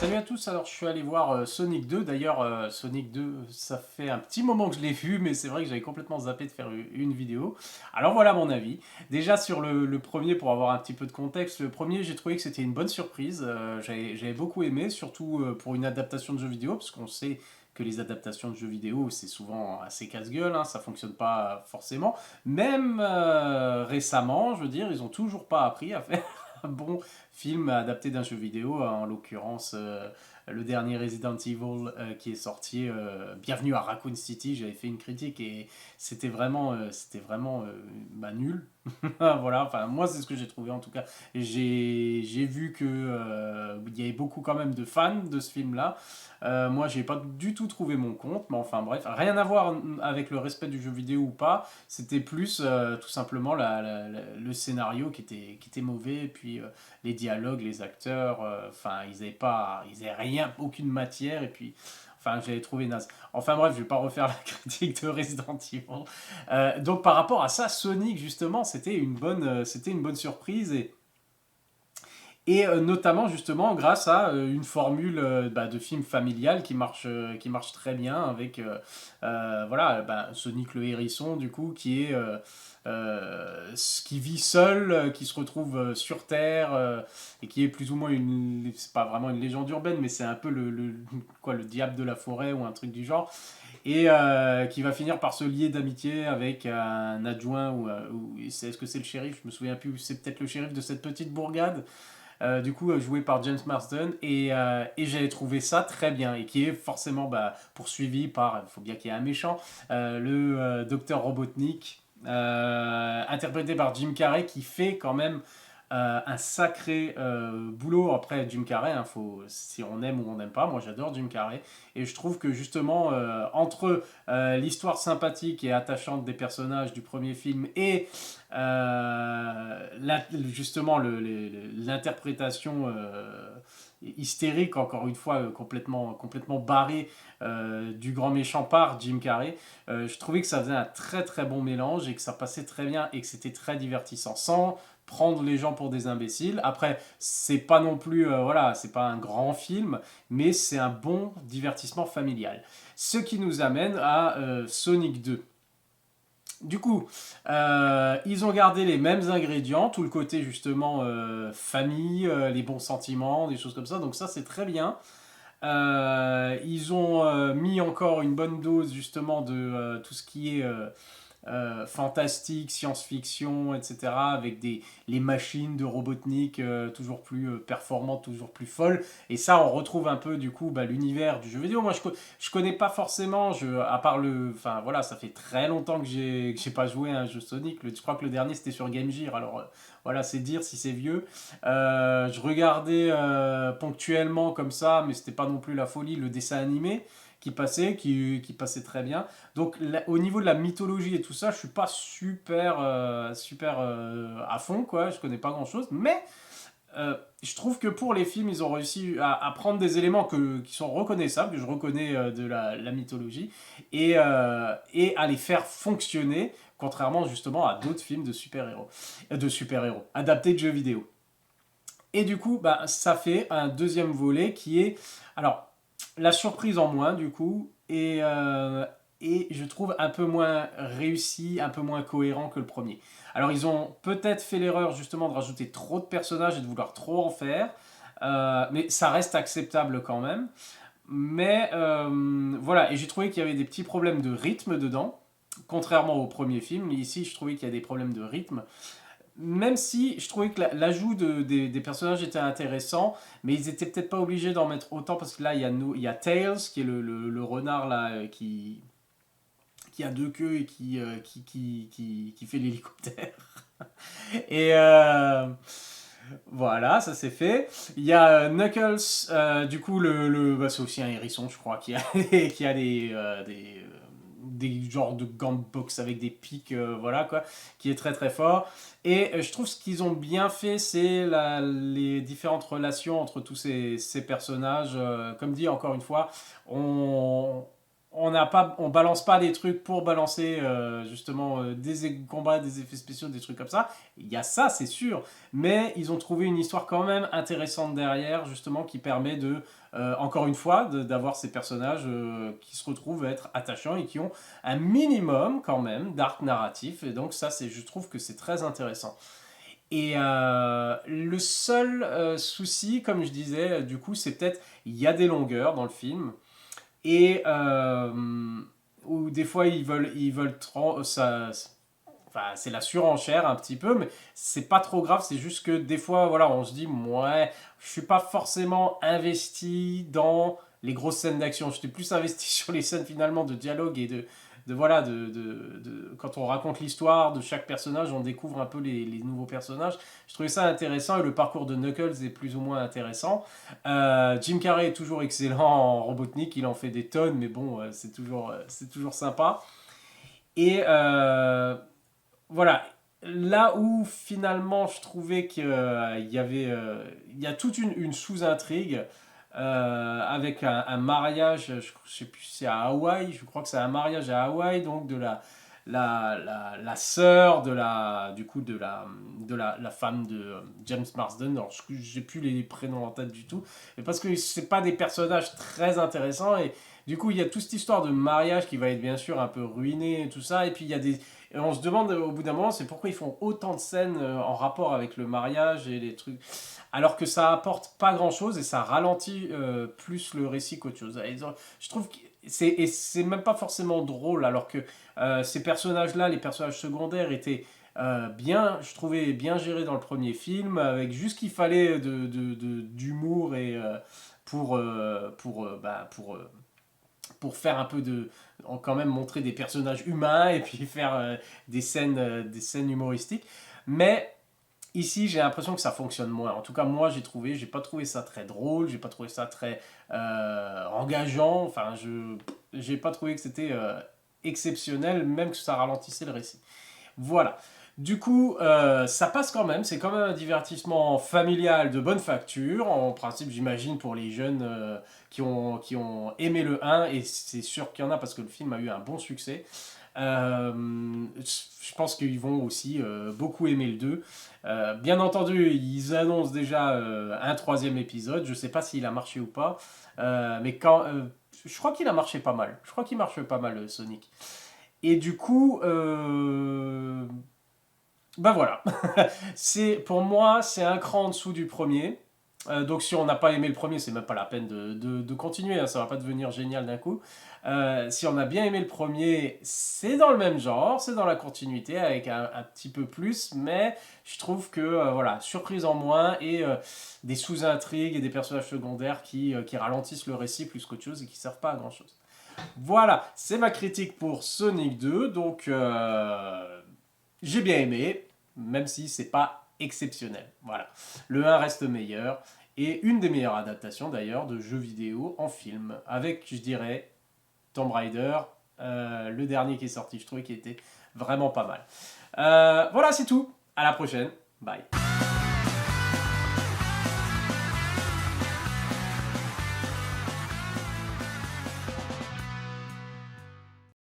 Salut à tous, alors je suis allé voir Sonic 2, d'ailleurs Sonic 2 ça fait un petit moment que je l'ai vu mais c'est vrai que j'avais complètement zappé de faire une vidéo. Alors voilà mon avis, déjà sur le premier pour avoir un petit peu de contexte, le premier j'ai trouvé que c'était une bonne surprise, j'avais beaucoup aimé, surtout pour une adaptation de jeu vidéo parce qu'on sait que les adaptations de jeux vidéo c'est souvent assez casse-gueule, hein, ça fonctionne pas forcément, même récemment je veux dire ils ont toujours pas appris à faire un bon film adapté d'un jeu vidéo, en l'occurrence le dernier Resident Evil qui est sorti, Bienvenue à Raccoon City, j'avais fait une critique et c'était vraiment nul. Voilà, enfin moi c'est ce que j'ai trouvé en tout cas. J'ai vu que il y avait beaucoup quand même de fans de ce film-là. Moi j'ai pas du tout trouvé mon compte, mais enfin bref, rien à voir avec le respect du jeu vidéo ou pas. C'était plus tout simplement le scénario qui était mauvais, et puis les dialogues, les acteurs, enfin ils avaient rien, aucune matière, et puis enfin j'avais trouvé naze. Enfin bref, je vais pas refaire la critique de Resident Evil. Donc par rapport à ça, Sonic justement, c'était une bonne surprise et notamment justement grâce à une formule de film familial qui marche très bien avec voilà, Sonic le hérisson du coup qui vit seul, qui se retrouve sur Terre et qui est plus ou moins c'est pas vraiment une légende urbaine, mais c'est un peu le diable de la forêt ou un truc du genre, et qui va finir par se lier d'amitié avec un adjoint ou est-ce que c'est le shérif, je me souviens plus, c'est peut-être le shérif de cette petite bourgade, du coup joué par James Marsden, et j'avais trouvé ça très bien, et qui est forcément poursuivi par, il faut bien qu'il y ait un méchant, le docteur Robotnik, interprété par Jim Carrey, qui fait quand même un sacré boulot. Après Jim Carrey, hein, si on aime ou on n'aime pas, moi j'adore Jim Carrey, et je trouve que justement entre l'histoire sympathique et attachante des personnages du premier film et justement l'interprétation hystérique, encore une fois complètement barrée du grand méchant par Jim Carrey, je trouvais que ça faisait un très très bon mélange et que ça passait très bien et que c'était très divertissant sans prendre les gens pour des imbéciles. Après, c'est pas non plus, voilà, c'est pas un grand film, mais c'est un bon divertissement familial. Ce qui nous amène à Sonic 2. Du coup, ils ont gardé les mêmes ingrédients, tout le côté justement famille, les bons sentiments, des choses comme ça, donc ça c'est très bien. Ils ont mis encore une bonne dose justement de tout ce qui est fantastique, science-fiction, etc. Avec les machines de Robotnik toujours plus performantes, toujours plus folles. Et ça, on retrouve un peu du coup l'univers du jeu vidéo. Moi, je connais pas forcément, à part enfin voilà, ça fait très longtemps que j'ai pas joué à un jeu Sonic. Je crois que le dernier c'était sur Game Gear. Alors voilà, c'est dire si c'est vieux. Je regardais ponctuellement comme ça, mais c'était pas non plus la folie, le dessin animé qui passait très bien. Donc au niveau de la mythologie et tout ça, je suis pas super à fond, quoi. Je connais pas grand chose, mais je trouve que pour les films, ils ont réussi à prendre des éléments qui sont reconnaissables, que je reconnais de la mythologie, et à les faire fonctionner, contrairement justement à d'autres films de super-héros, adaptés de jeux vidéo. Et du coup, ça fait un deuxième volet qui est, alors, la surprise en moins, du coup, et je trouve un peu moins réussi, un peu moins cohérent que le premier. Alors, ils ont peut-être fait l'erreur justement de rajouter trop de personnages et de vouloir trop en faire, mais ça reste acceptable quand même. Mais voilà, et j'ai trouvé qu'il y avait des petits problèmes de rythme dedans, contrairement au premier film. Ici, je trouvais qu'il y a des problèmes de rythme, même si je trouvais que l'ajout des personnages était intéressant, mais ils étaient peut-être pas obligés d'en mettre autant, parce que là il y a Tails qui est le renard là, qui a deux queues et qui fait l'hélicoptère. Et voilà, ça c'est fait. Il y a Knuckles, du coup c'est aussi un hérisson, je crois, qui a, qui a des genres de gants de boxe avec des pics, voilà quoi, qui est très très fort. Et je trouve ce qu'ils ont bien fait, c'est les différentes relations entre tous ces personnages. Comme dit encore une fois, on, on balance pas des trucs pour balancer justement des combats, des effets spéciaux, des trucs comme ça. Il y a ça, c'est sûr, mais ils ont trouvé une histoire quand même intéressante derrière, justement, qui permet de, encore une fois, d'avoir ces personnages qui se retrouvent à être attachants et qui ont un minimum quand même d'arc narratif. Et donc ça, je trouve que c'est très intéressant. Et le seul souci, comme je disais, du coup, c'est peut-être il y a des longueurs dans le film et où des fois ça, enfin, c'est la surenchère un petit peu, mais c'est pas trop grave. C'est juste que des fois, voilà, on se dit, ouais, je suis pas forcément investi dans les grosses scènes d'action. J'étais plus investi sur les scènes finalement de dialogue et voilà, quand on raconte l'histoire de chaque personnage, on découvre un peu les nouveaux personnages. Je trouvais ça intéressant et le parcours de Knuckles est plus ou moins intéressant. Jim Carrey est toujours excellent en Robotnik, il en fait des tonnes, mais bon, c'est toujours sympa. Et voilà, là où finalement je trouvais qu'il y avait il y a toute une sous-intrigue avec un mariage, je ne sais plus si c'est à Hawaï, je crois que c'est un mariage à Hawaï, donc de la sœur du coup la femme de James Marsden. Alors j'ai plus les prénoms en tête du tout, mais parce que c'est pas des personnages très intéressants et du coup il y a toute cette histoire de mariage qui va être bien sûr un peu ruinée et tout ça, et puis il y a des et on se demande au bout d'un moment, c'est pourquoi ils font autant de scènes en rapport avec le mariage et les trucs, alors que ça apporte pas grand chose et ça ralentit plus le récit qu'autre chose. Et je trouve que c'est même pas forcément drôle, alors que ces personnages-là, les personnages secondaires, étaient bien, je trouvais bien gérés dans le premier film, avec juste ce qu'il fallait d'humour et pour faire un peu quand même montrer des personnages humains et puis faire des scènes humoristiques. Mais ici, j'ai l'impression que ça fonctionne moins. En tout cas, moi, j'ai pas trouvé ça très drôle, j'ai pas trouvé ça très engageant. Enfin, j'ai pas trouvé que c'était exceptionnel, même que ça ralentissait le récit. Voilà. Du coup, ça passe quand même. C'est quand même un divertissement familial de bonne facture. En principe, j'imagine pour les jeunes qui ont aimé le 1, et c'est sûr qu'il y en a parce que le film a eu un bon succès. Je pense qu'ils vont aussi beaucoup aimer le 2. Bien entendu, ils annoncent déjà un troisième épisode. Je ne sais pas s'il a marché ou pas. Mais je crois qu'il a marché pas mal. Je crois qu'il marche pas mal, Sonic. Et du coup, ben voilà. Pour moi, c'est un cran en dessous du premier. Donc si on n'a pas aimé le premier, c'est même pas la peine de continuer, hein, ça va pas devenir génial d'un coup. Si on a bien aimé le premier, c'est dans le même genre, c'est dans la continuité avec un petit peu plus, mais je trouve que voilà, surprise en moins et des sous-intrigues et des personnages secondaires qui ralentissent le récit plus qu'autre chose et qui servent pas à grand chose. Voilà, c'est ma critique pour Sonic 2, donc j'ai bien aimé, même si c'est pas exceptionnel. Voilà. Le 1 reste meilleur, et une des meilleures adaptations d'ailleurs de jeux vidéo en film, avec, je dirais, Tomb Raider, le dernier qui est sorti, je trouvais qu'il était vraiment pas mal. Voilà, c'est tout. À la prochaine. Bye.